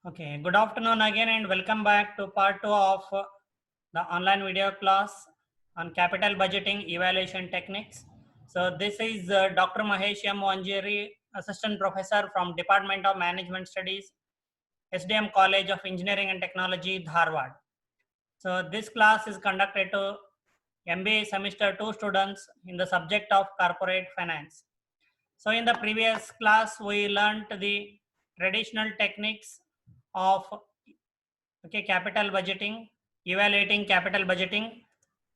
Okay, good afternoon again and welcome back to part 2 of the online video class on capital budgeting evaluation techniques. So this is Dr. Mahesh M. Wanjeri, Assistant Professor from Department of Management Studies, SDM College of Engineering and Technology, Dharwad. So this class is conducted to MBA Semester 2 students in the subject of corporate finance. So in the previous class, we learned the traditional techniques of capital budgeting, evaluating capital budgeting.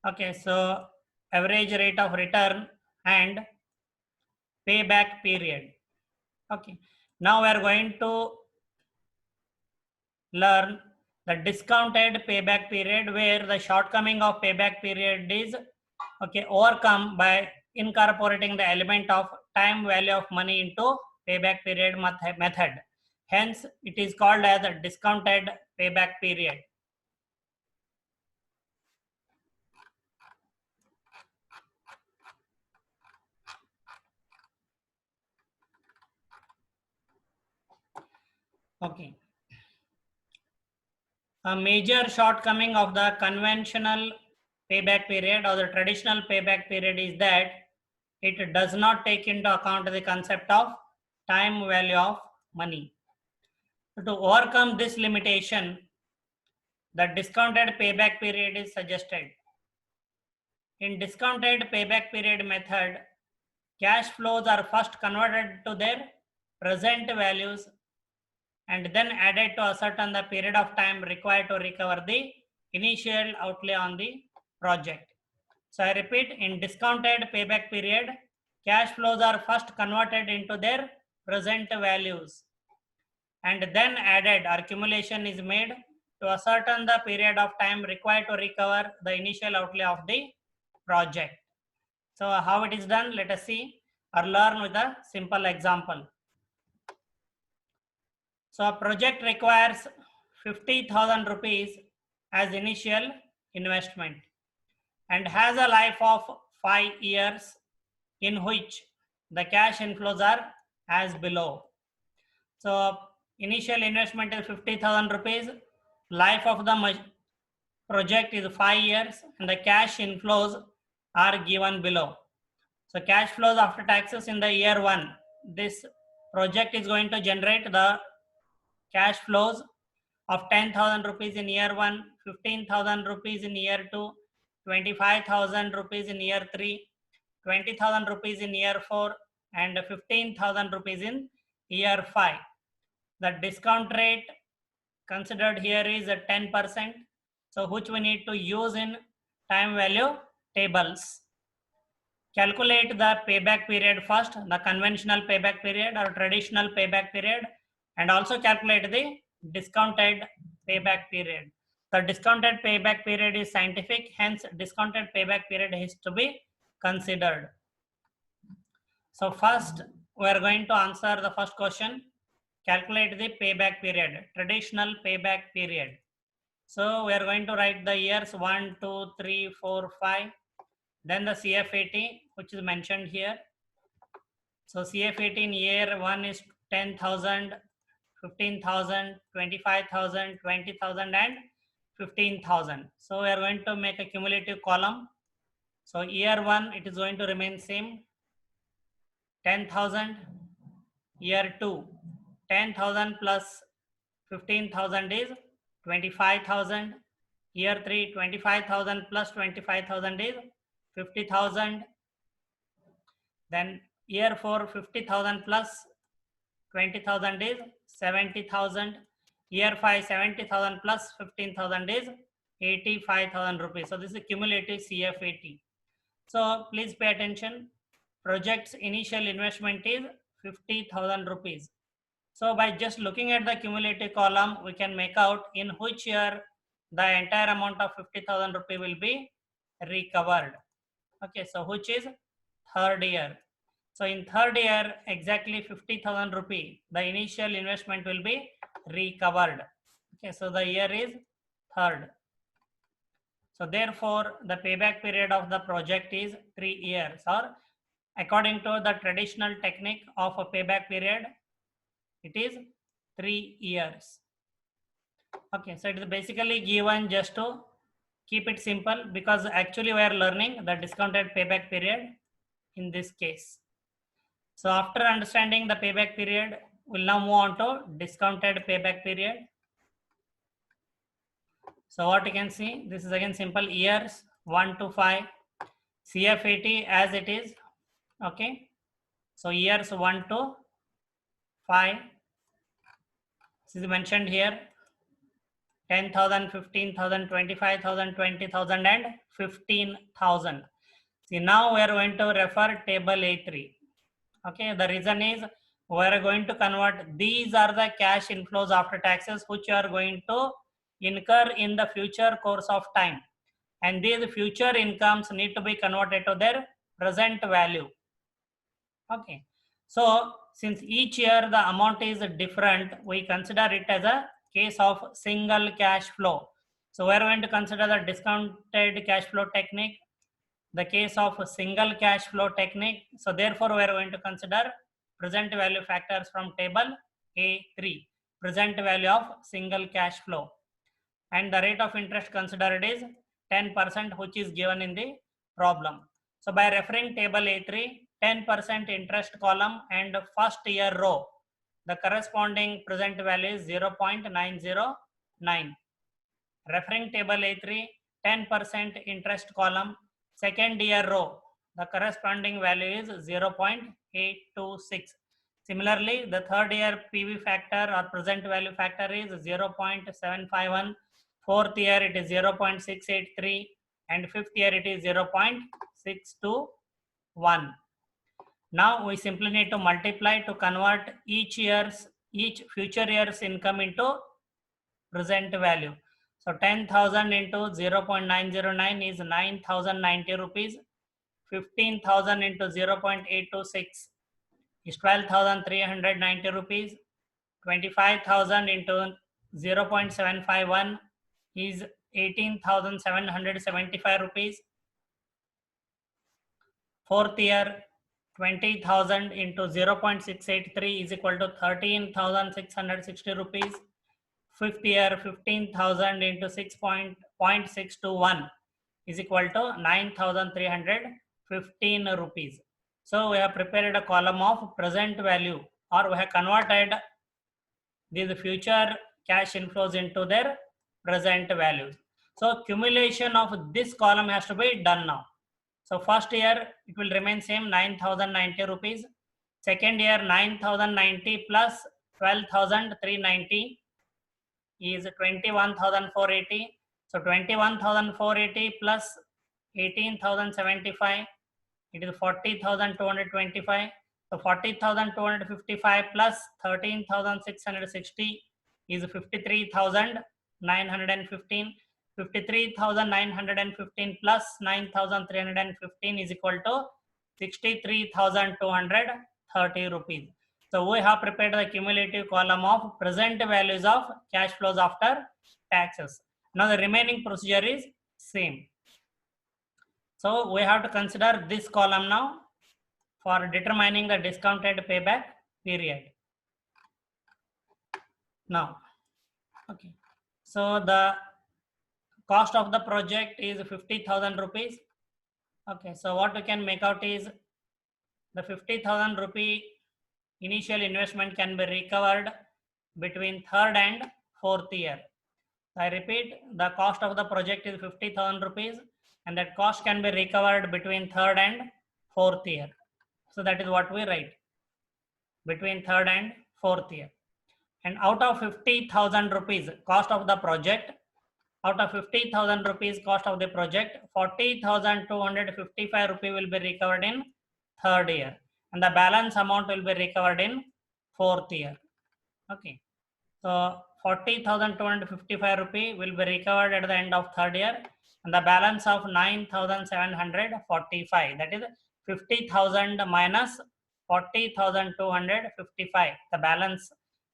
Okay, so average rate of return and payback period. Okay, now we are going to learn the discounted payback period, where the shortcoming of payback period is overcome by incorporating the element of time value of money into payback period method. Hence it is called as a discounted payback period. Okay, a major shortcoming of the conventional payback period or the traditional payback period is that it does not take into account the concept of time value of money. So to overcome this limitation, the discounted payback period is suggested. In discounted payback period method, cash flows are first converted to their present values and then added to ascertain the period of time required to recover the initial outlay on the project. So I repeat, in discounted payback period, cash flows are first converted into their present values and then added, or accumulation is made to ascertain the period of time required to recover the initial outlay of the project. So how it is done, let us see or learn with a simple example. So a project requires 50,000 rupees as initial investment and has a life of 5 years, in which the cash inflows are as below. So initial investment is 50,000 rupees, life of the project is 5 years, and the cash inflows are given below. So cash flows after taxes in the year 1, this project is going to generate the cash flows of 10,000 rupees in year 1, 15,000 rupees in year 2, 25,000 rupees in year 3, 20,000 rupees in year 4, and 15,000 rupees in year 5. The discount rate considered here is at 10%, so which we need to use in time value tables. Calculate the payback period first, the conventional payback period or traditional payback period, and also calculate the discounted payback period. The discounted payback period is scientific, hence discounted payback period is to be considered. So first we are going to answer the first question. Calculate the payback period, traditional payback period. So we are going to write the years 1, 2, 3, 4, 5. Then the CFAT, which is mentioned here. So CFAT in year 1 is 10,000, 15,000, 25,000, 20,000 and 15,000. So we are going to make a cumulative column. So year 1 it is going to remain same, 10,000. Year 2, 10,000 plus 15,000 is 25,000. Year 3, 25,000 plus 25,000 is 50,000. Then year 4, 50,000 plus 20,000 is 70,000. Year 5, 70,000 plus 15,000 is 85,000 rupees. So this is cumulative CFAT. So please pay attention. Project's initial investment is 50,000 rupees. So by just looking at the cumulative column, we can make out in which year the entire amount of 50,000 rupee will be recovered. Okay, so which is third year. So in third year, exactly 50,000 rupee, the initial investment will be recovered. Okay, so the year is third. So therefore, the payback period of the project is 3 years, or according to the traditional technique of a payback period, it is 3 years. Okay, so it is basically given just to keep it simple, because actually we are learning the discounted payback period in this case. So after understanding the payback period, we'll now move on to discounted payback period. So what you can see, this is again simple, years 1 to 5, CF80 as it is. Okay, so years 1 to 5, this is mentioned here, 10,000, 15,000, 25,000, 20,000 and 15,000. See, now we are going to refer table A3. Okay, the reason is we are going to convert, these are the cash inflows after taxes which you are going to incur in the future course of time, and these future incomes need to be converted to their present value. Okay, so since each year the amount is different, we consider it as a case of single cash flow. So we are going to consider the discounted cash flow technique, the case of single cash flow technique. So therefore we are going to consider present value factors from table A3, present value of single cash flow, and the rate of interest considered is 10%, which is given in the problem. So by referring table A3, 10% interest column and first year row, the corresponding present value is 0.909. Referring table A3, 10% interest column, second year row, the corresponding value is 0.826. Similarly, the third year PV factor or present value factor is 0.751. Fourth year it is 0.683, and fifth year it is 0.621. Now we simply need to multiply to convert each future year's income into present value. So 10,000 into 0.909 is 9,090 rupees. 15,000 into 0.826 is 12,390 rupees. 25,000 into 0.751 is 18,775 rupees. Fourth year, 20,000 into 0.683 is equal to 13,660 rupees. Fifth year, 15,000 into 6.621 is equal to 9,315 rupees. So we have prepared a column of present value, or we have converted these future cash inflows into their present values. So accumulation of this column has to be done now. So first year it will remain same, 9,090 rupees. Second year, 9,090 plus 12,390 is 21,480. So 21,480 plus 18,075, it is 40,225. So 40,255 plus 13,660 is 53,915. 53,915 plus 9,315 is equal to 63,230 rupees. So we have prepared the cumulative column of present values of cash flows after taxes. Now the remaining procedure is same. So we have to consider this column now for determining the discounted payback period. Now, okay. So the cost of the project is 50,000 rupees. Okay, so what we can make out is the 50,000 rupee initial investment can be recovered between third and fourth year. I repeat, the cost of the project is 50,000 rupees, and that cost can be recovered between third and fourth year. So that is what we write, between third and fourth year. And out of 50,000 rupees cost of the project, out of 50,000 rupees cost of the project, 40,255 rupees will be recovered in third year, and the balance amount will be recovered in fourth year. Okay, so 40,255 rupees will be recovered at the end of third year, and the balance of 9,745, that is 50,000 minus 40,255, the balance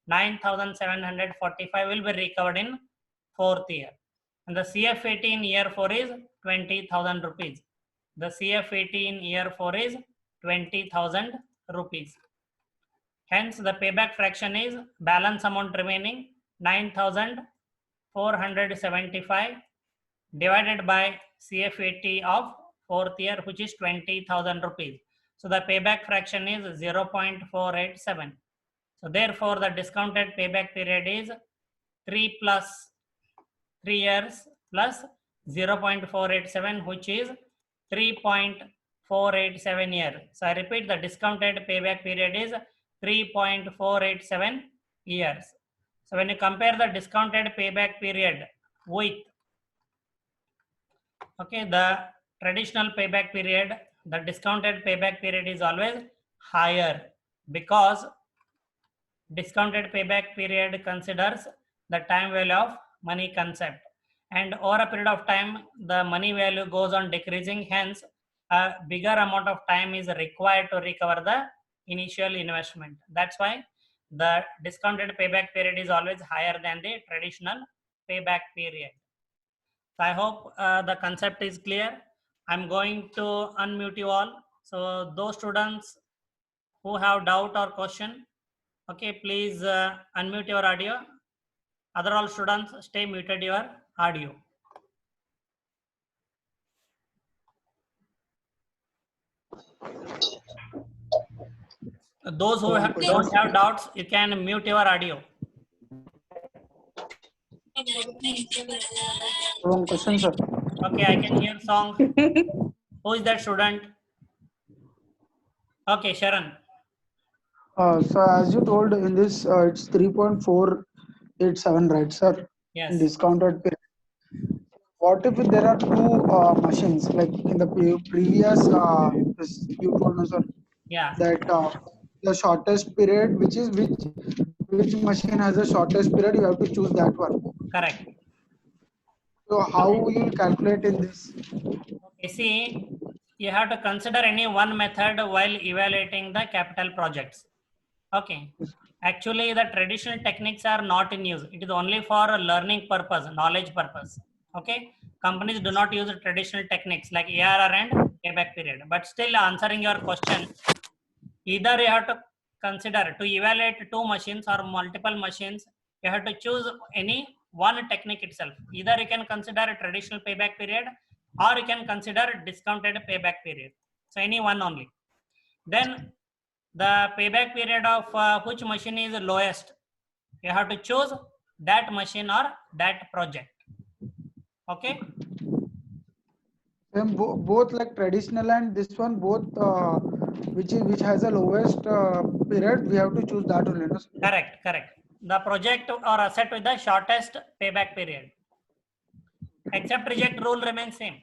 9,745 will be recovered in fourth year. And the CF18 in year 4 is 20,000 rupees. The CF18 in year 4 is 20,000 rupees. Hence the payback fraction is balance amount remaining 9,000 475 divided by CF80 of 4th year, which is 20,000 rupees. So the payback fraction is 0.487. So therefore the discounted payback period is 3 plus 3 years plus 0.487, which is 3.487 years. So I repeat, the discounted payback period is 3.487 years. So when you compare the discounted payback period with the traditional payback period, the discounted payback period is always higher, because discounted payback period considers the time value of money concept, and over a period of time the money value goes on decreasing, hence a bigger amount of time is required to recover the initial investment. That's why the discounted payback period is always higher than the traditional payback period. So I hope the concept is clear. I'm going to unmute you all. So those students who have doubt or question, please unmute your audio. Other all students, stay muted your audio. Those who don't have doubts, you can mute your audio. Wrong question, sir. Okay, I can hear song. Who is that student? Okay, Sharon. So as you told in this, it's 3.487, right, sir? Yes. Discounted period. What if there are two machines, like in the previous, you told us, sir, Yeah. that the shortest period, which machine has the shortest period, you have to choose that one. Correct. So how will you calculate in this? Okay, see, you have to consider any one method while evaluating the capital projects. Okay. Actually, the traditional techniques are not in use. It is only for learning purpose, knowledge purpose. Okay. Companies do not use traditional techniques like ARR and payback period. But still, answering your question, either you have to consider to evaluate two machines or multiple machines, you have to choose any one technique itself. Either you can consider a traditional payback period, or you can consider discounted payback period. So any one only. Then the payback period of which machine is lowest, you have to choose that machine or that project. Okay. Then both like traditional and this one, both which has the lowest period, we have to choose that only. No? Correct. The project or asset with the shortest payback period. Accept reject rule remains same.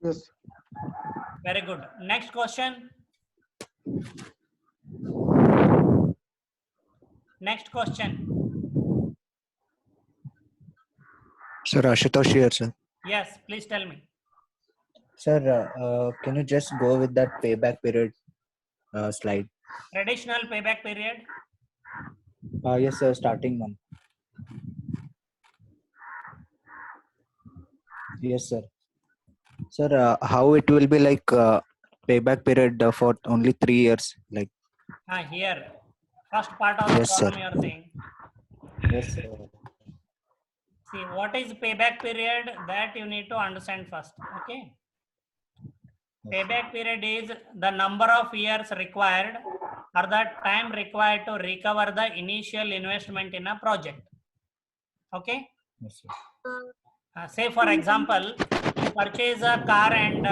Yes. Very good. Next question. Sir, Ashutosh here, sir. Yes, please tell me. Sir, can you just go with that payback period slide? Traditional payback period. Yes, sir, starting one. Yes, sir. Sir, how it will be like payback period for only 3 years? Like Here. First part of the yes, problem sir. you are saying. Yes, sir. See, what is payback period? That you need to understand first. Okay. Payback period is the number of years required or the time required to recover the initial investment in a project. Okay. Yes, sir. Say for example, you purchase a car and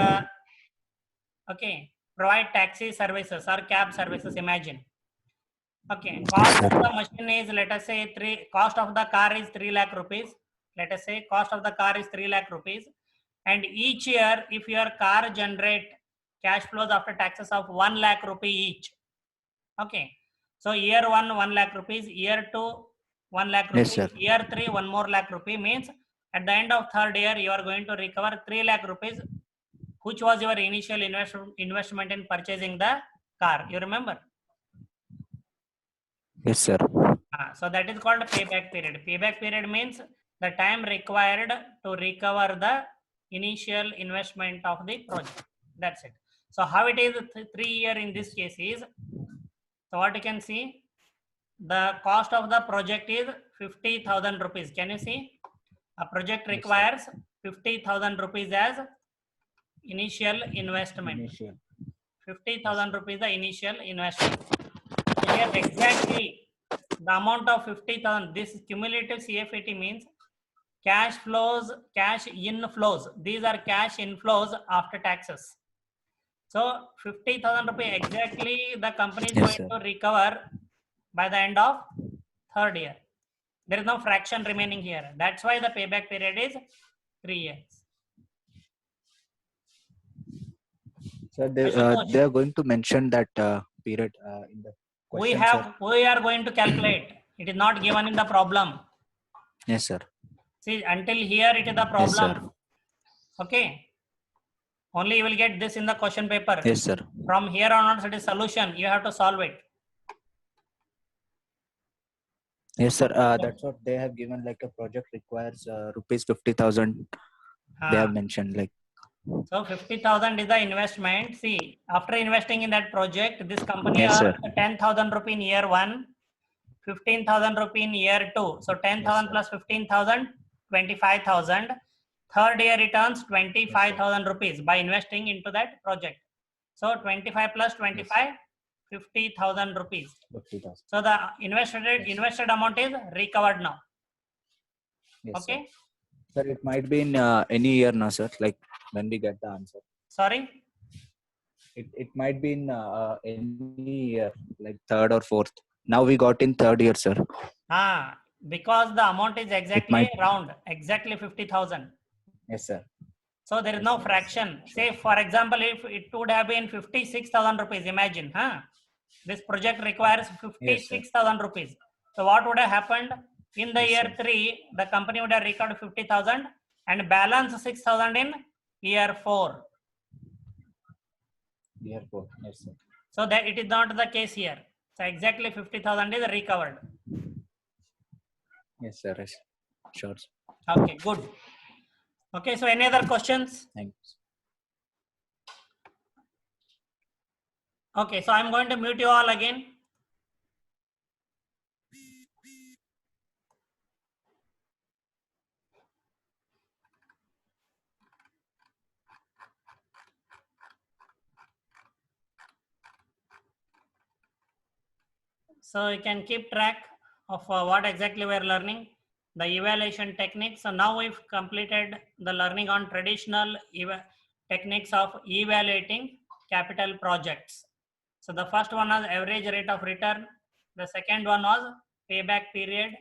provide taxi services or cab services. Imagine. Okay, cost of the machine is, let us say, cost of the car is 3 lakh rupees. Let us say cost of the car is 3 lakh rupees. And each year, if your car generate cash flows after taxes of 1 lakh rupee each. Okay. So year 1 lakh rupees, year 2, 1 lakh rupees, Yes, sir. year 3, 1 more lakh rupee, means at the end of third year, you are going to recover 3 lakh rupees, which was your initial investment in purchasing the car. You remember? Yes, sir. So that is called payback period. Payback period means the time required to recover the initial investment of the project. That's it. So how it is 3 year in this case is, so what you can see, the cost of the project is 50,000 rupees. Can you see? A project Yes, sir. requires 50,000 rupees as initial investment. Initial. 50,000 rupees the initial investment. So here exactly the amount of 50,000, this cumulative CFAT means cash flows, cash inflows. These are cash inflows after taxes. So 50,000 rupees exactly the company is Yes, going sir. to recover by the end of third year. There is no fraction remaining here. That's why the payback period is 3 years. So Ashutosh, they are going to mention that period in the question, sir. we are going to calculate. It is not given in the problem. Yes, sir. See, until here it is the Yes, sir. problem. Okay. Only you will get this in the question paper. Yes, sir. From here onwards, it is solution. You have to solve it. Yes, sir. That's what they have given. Like a project requires rupees 50,000. They have mentioned like. So 50,000 is the investment. See, after investing in that project, this company Yes, sir. earned 10,000 rupee in year 1, 15,000 rupee in year 2. So 10,000 Yes, plus 15,000, 25,000. Third year returns 25,000 rupees by investing into that project. So 25 plus 25, 50,000 rupees. 50,000. So the invested amount is recovered now. Yes, Okay. Sir, it might be in any year now, sir. Like when we get the answer. Sorry. It might be in any year, like third or fourth. Now we got in third year, sir. Because the amount is exactly might- round, exactly 50,000. Yes, sir. So there is Yes, no sir, fraction. yes, sir. Say for example, if it would have been 56,000 rupees, imagine, this project requires 56,000 rupees. So what would have happened in the Yes, year sir. 3? The company would have recovered 50,000 and balance 6,000 in year 4. Year 4. Yes, sir. So that it is not the case here. So exactly 50,000 is recovered. Yes, sir. Yes. Sure. Sir. Okay, good. Okay, so any other questions? Thanks. Okay, so I'm going to mute you all again. So you can keep track of what exactly we are learning, the evaluation techniques. So now we've completed the learning on traditional techniques of evaluating capital projects. So the first one was average rate of return. The second one was payback period.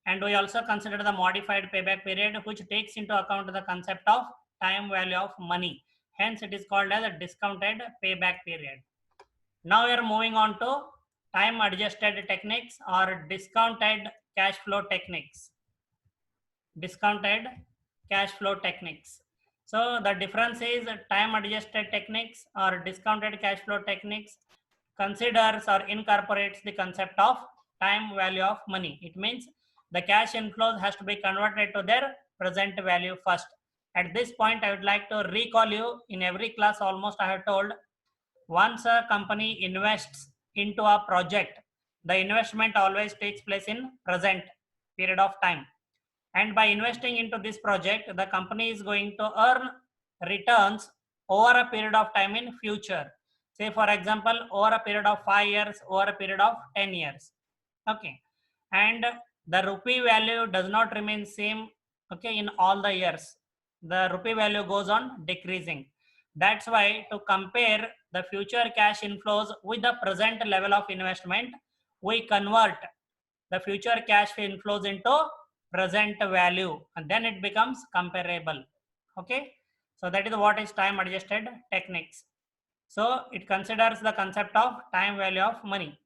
And we also considered the modified payback period, which takes into account the concept of time value of money. Hence, it is called as a discounted payback period. Now we are moving on to time adjusted techniques or discounted cash flow techniques. Discounted cash flow techniques. So the difference is time adjusted techniques or discounted cash flow techniques considers or incorporates the concept of time value of money. It means the cash inflows has to be converted to their present value first. At this point, I would like to recall you, in every class almost I have told, once a company invests into a project, the investment always takes place in present period of time. And by investing into this project, the company is going to earn returns over a period of time in future. Say for example, over a period of 5 years, over a period of 10 years. Okay. And the rupee value does not remain same, okay, in all the years. The rupee value goes on decreasing. That's why to compare the future cash inflows with the present level of investment, we convert the future cash inflows into present value, and then it becomes comparable. Okay, so that is what is time adjusted techniques. So it considers the concept of time value of money.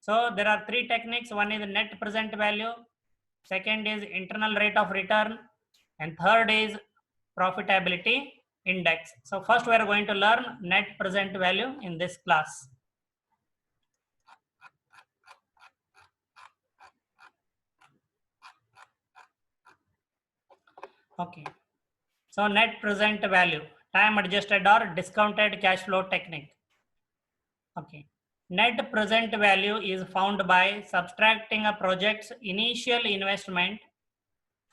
So there are three techniques. One is net present value, second is internal rate of return, and third is profitability index. So first we are going to learn net present value in this class. Okay, so net present value, time adjusted or discounted cash flow technique. Okay, net present value is found by subtracting a project's initial investment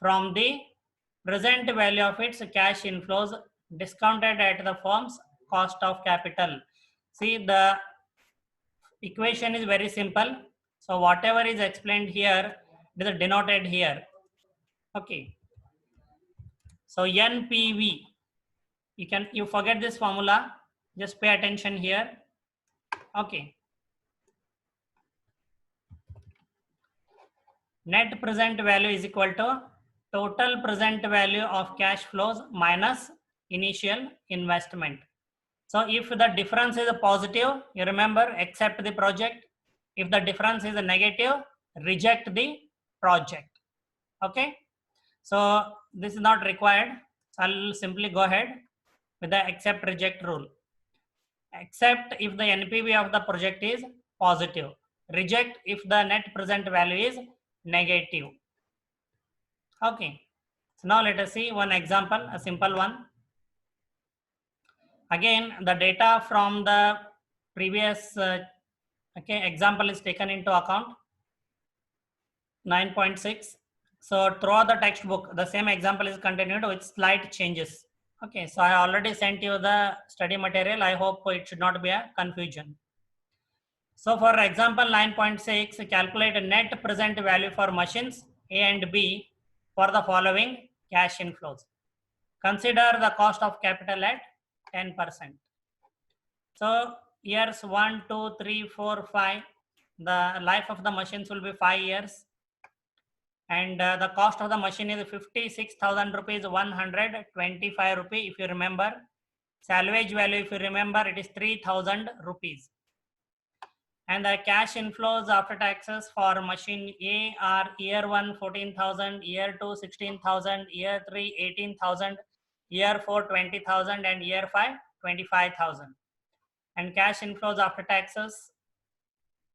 from the present value of its cash inflows discounted at the firm's cost of capital. See, the equation is very simple. So whatever is explained here, it is denoted here. Okay. So NPV, you forget this formula, just pay attention here. Okay. Net present value is equal to total present value of cash flows minus initial investment. So if the difference is a positive, you remember, accept the project. If the difference is a negative, reject the project. Okay. So this is not required. I'll simply go ahead with the accept reject rule. Accept if the NPV of the project is positive. Reject if the net present value is negative. Okay. So now let us see one example, a simple one. Again, the data from the previous example is taken into account. 9.6. So throughout the textbook, the same example is continued with slight changes. Okay, so I already sent you the study material. I hope it should not be a confusion. So for example 9.6, calculate a net present value for machines A and B for the following cash inflows. Consider the cost of capital at 10%. So years 1, 2, 3, 4, 5, the life of the machines will be 5 years. And the cost of the machine is 56,000 rupees, 125 rupees if you remember. Salvage value, if you remember, it is 3,000 rupees. And the cash inflows after taxes for machine A are year 1 14,000, year 2 16,000, year 3 18,000, year 4 20,000, and year 5 25,000. And cash inflows after taxes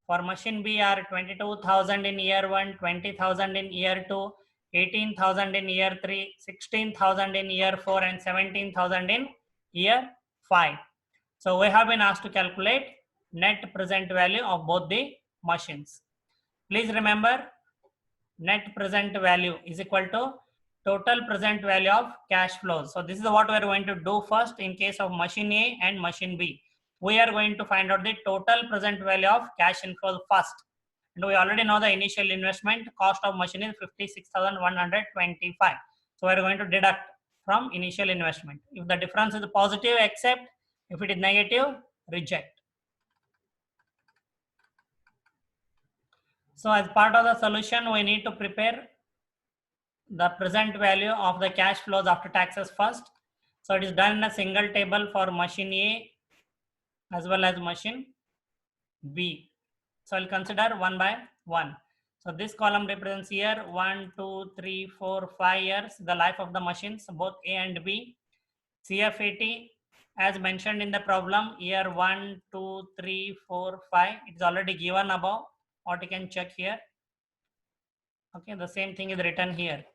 for machine B are 22,000 in year 1, 20,000 in year 2, 18,000 in year 3, 16,000 in year 4, and 17,000 in year 5. So we have been asked to calculate net present value of both the machines. Please remember, net present value is equal to total present value of cash flows. So this is what we are going to do first in case of machine A and machine B. We are going to find out the total present value of cash inflows first. And we already know the initial investment cost of machine is 56,125. So we are going to deduct from initial investment. If the difference is positive, accept. If it is negative, reject. So as part of the solution, we need to prepare the present value of the cash flows after taxes first. So it is done in a single table for machine A as well as machine B. So I'll consider one by one. So this column represents year 1, 2, 3, 4, 5 years, the life of the machines, both A and B. CF80 as mentioned in the problem, year 1, 2, 3, 4, 5. It is already given above, or you can check here. Okay, the same thing is written here.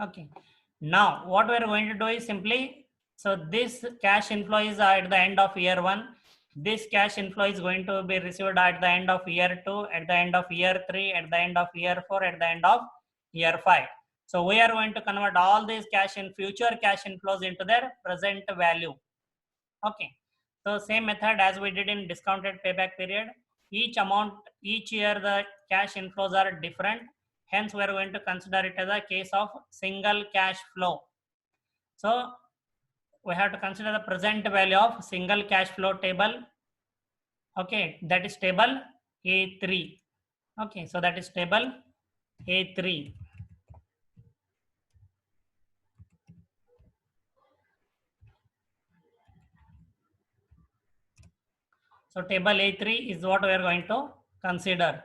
Okay, now what we are going to do is simply, so this cash inflow is at the end of year 1. This cash inflow is going to be received at the end of year 2, at the end of year 3, at the end of year 4, at the end of year 5. So we are going to convert all these future cash inflows into their present value. Okay, so same method as we did in discounted payback period. Each year the cash inflows are different. Hence, we are going to consider it as a case of single cash flow. So we have to consider the present value of single cash flow table. Okay, that is table A3. Okay, so that is table A3. So table A3 is what we are going to consider.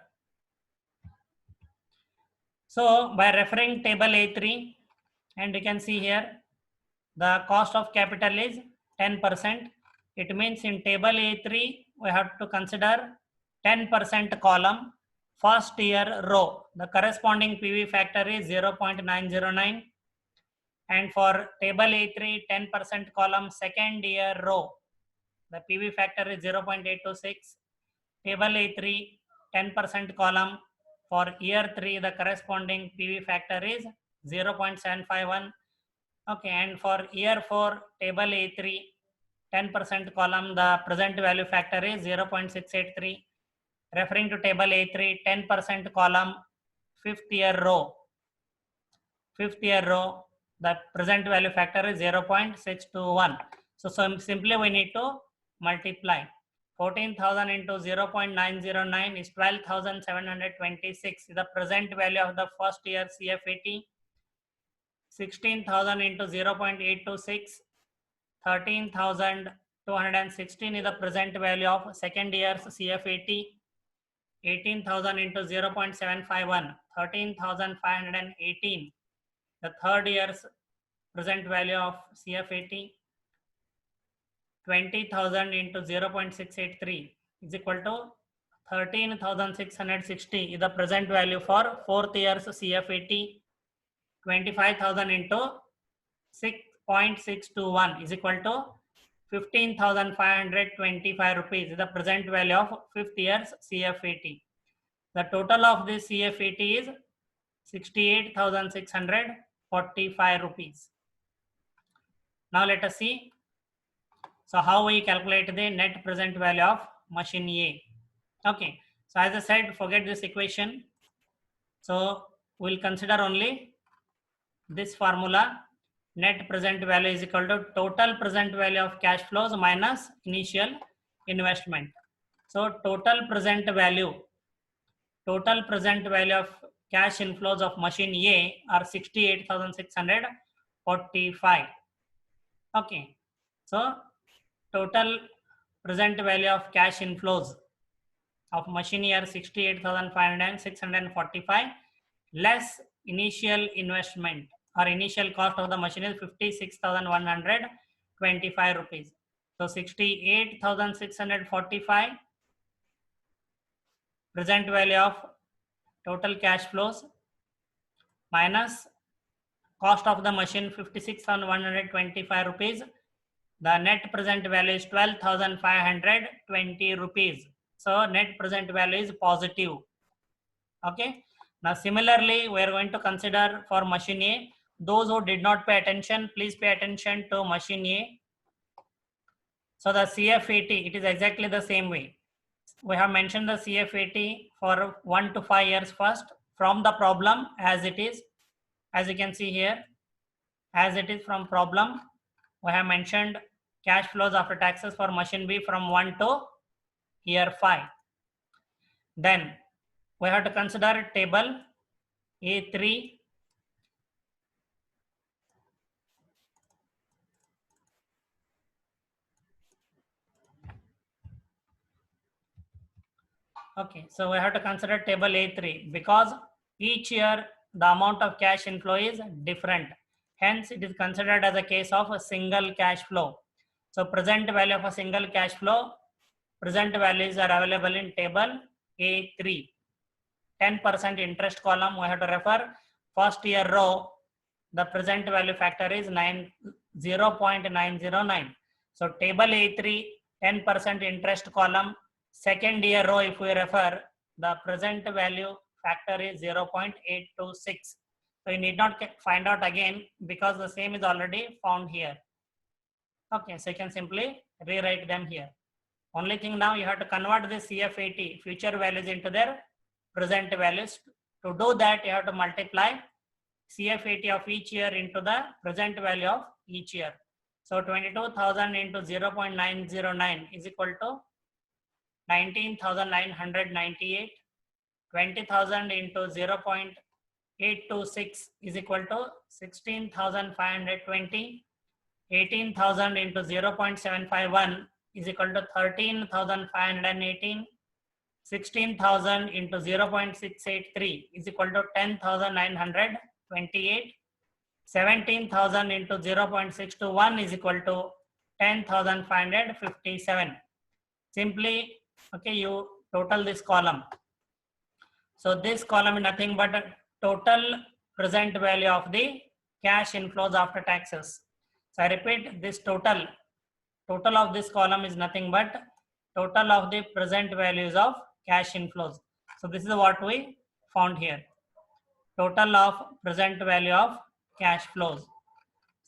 So by referring table A3, and you can see here, the cost of capital is 10%. It means in table A3, we have to consider 10% column, first year row. The corresponding PV factor is 0.909. And for table A3, 10% column, second year row, the PV factor is 0.826. Table A3, 10% column, For year 3, the corresponding PV factor is 0.751. Okay, and for year 4, table A3, 10% column, the present value factor is 0.683. Referring to table A3, 10% column, fifth year row, the present value factor is 0.621. So simply we need to multiply 14,000 into 0.909 is 12,726 is the present value of the first year CFAT. 16,000 into 0.826, 13,216 is the present value of second year's CFAT. 18,000 into 0.751, 13,518, the third year's present value of CFAT. 20,000 into 0.683 is equal to 13,660 is the present value for fourth year's CFAT. 25,000 into 6.621 is equal to 15,525 rupees is the present value of fifth year's CFAT. The total of this CFAT is 68,645 rupees. Now let us see. So how we calculate the net present value of machine A. Okay. So as I said, forget this equation. So we'll consider only this formula. Net present value is equal to total present value of cash flows minus initial investment. So total present value of cash inflows of machine A are 68,645. Okay. So total present value of cash inflows of machine A are 68,645 less initial investment or initial cost of the machine is 56,125 rupees. So 68,645 present value of total cash flows minus cost of the machine 56,125 rupees. The net present value is 12,520 rupees. So net present value is positive. Okay. Now similarly, we are going to consider for machine A. Those who did not pay attention, please pay attention to machine A. So the CFAT, it is exactly the same way. We have mentioned the CFAT for 1 to 5 years first from the problem as it is. As you can see here, as it is from problem, we have mentioned cash flows after taxes for machine B from 1 to year 5. Then we have to consider table A3. Okay, so we have to consider table A3 because each year the amount of cash inflow is different. Hence, it is considered as a case of a single cash flow. So present value of a single cash flow, present values are available in table A3. 10% interest column, we have to refer first year row, the present value factor is 0.909. So table A3, 10% interest column, second year row, if we refer, the present value factor is 0.826. So you need not find out again because the same is already found here. Okay, so you can simply rewrite them here. Only thing now you have to convert this CFAT future values into their present values. To do that, you have to multiply CFAT of each year into the present value of each year. So 22,000 into 0.909 is equal to 19,998. 20,000 into 0.826 is equal to 16,520. 18,000 into 0.751 is equal to 13,518. 16,000 into 0.683 is equal to 10,928. 17,000 into 0.621 is equal to 10,557. Simply, okay, you total this column. So this column is nothing but a total present value of the cash inflows after taxes. So I repeat, this total of this column is nothing but total of the present values of cash inflows. So this is what we found here. Total of present value of cash flows.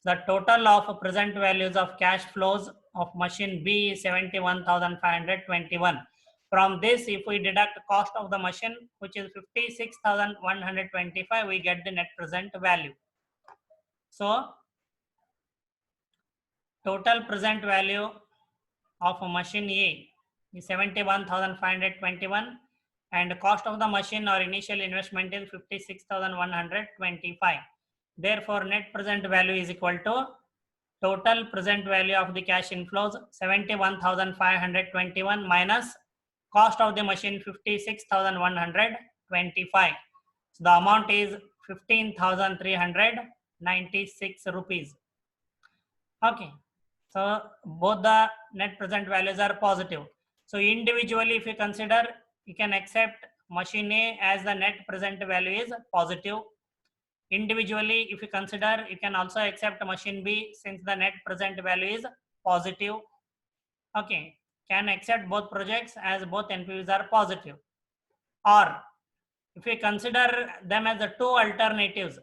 The total of present values of cash flows of machine B is 71,521. From this, if we deduct cost of the machine, which is 56,125, we get the net present value. So, total present value of machine A is 71,521 and cost of the machine or initial investment is 56,125. Therefore, net present value is equal to total present value of the cash inflows 71,521 minus cost of the machine 56,125. So the amount is 15,396 rupees. Okay. So both the net present values are positive. So individually, if you consider, you can accept machine A as the net present value is positive. Individually, if you consider, you can also accept machine B since the net present value is positive. Okay, can accept both projects as both NPVs are positive. Or if we consider them as the two alternatives,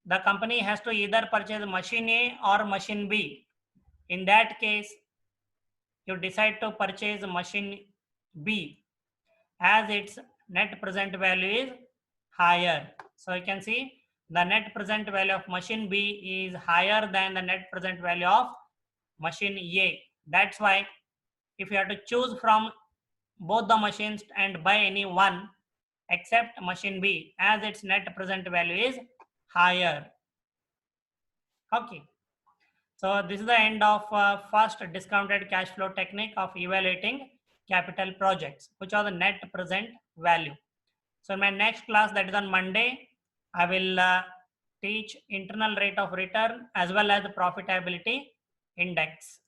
the company has to either purchase machine A or machine B. In that case, you decide to purchase machine B as its net present value is higher. So you can see the net present value of machine B is higher than the net present value of machine A. That's why if you have to choose from both the machines and buy any one except machine B as its net present value is higher. Okay. So this is the end of first discounted cash flow technique of evaluating capital projects, which are the net present value. So in my next class, that is on Monday, I will teach internal rate of return as well as the profitability index.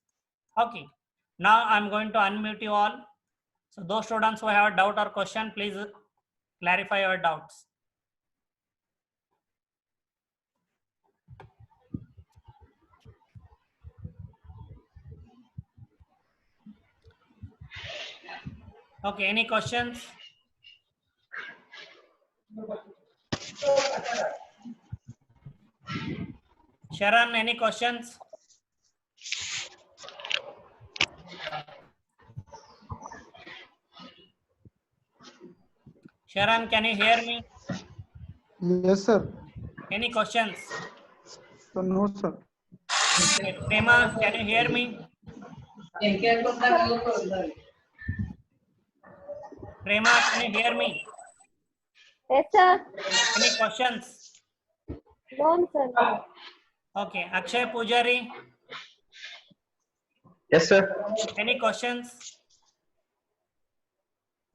Okay. Now I'm going to unmute you all. So those students who have a doubt or question, please clarify your doubts. Okay, any questions? Sharon, any questions? Sharon, can you hear me? Yes, sir. Any questions? So, no, sir. Okay, Prema, can you hear me? Prema, can you hear me? Yes, sir. Any questions? No, sir. No. Okay, Akshay Pujari, Yes, sir. any questions?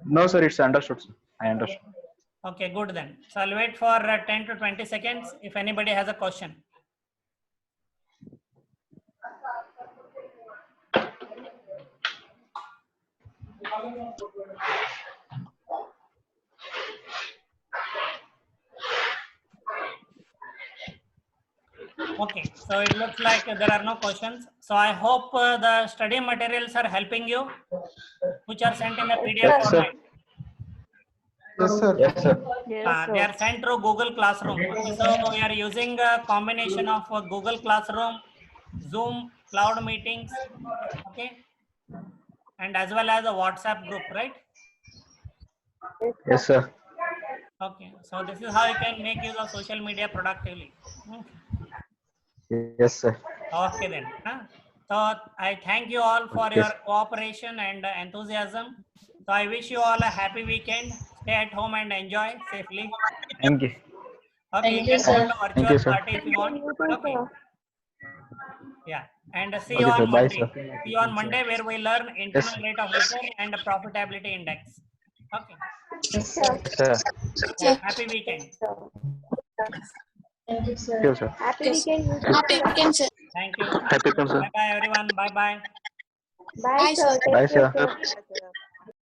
No, sir. It's understood, sir. I understand. Okay, good then. So I'll wait for 10 to 20 seconds if anybody has a question. Okay, so it looks like there are no questions. So I hope the study materials are helping you, which are sent in the PDF Yes, sir. format. Yes, sir. Yes, sir. Yes, They sir. are sent through Google Classroom. Okay, so we are using a combination of Google Classroom, Zoom, Cloud Meetings, okay, and as well as a WhatsApp group, right? Yes, sir. Okay, so this is how you can make use of social media productively. Yes, sir. Okay then. So I thank you all for Okay. your cooperation and enthusiasm. So I wish you all a happy weekend. Stay at home and enjoy safely. Thank you. Okay, Thank you you, can go sir. to Thank virtual you, sir. party if you want. You too, Okay. sir. Yeah, and see Okay, you sir. on Bye, Monday. sir. See you on Monday where we learn internal sir. rate of return and profitability index. Okay. Yes, sir. Sir. Yeah, happy weekend. Thank you, sir. Thank you, sir. Happy weekend. You too, sir. Thank you. Happy weekend, sir. Bye bye everyone. Bye bye. Bye, sir. Bye, Take care, sir. sir.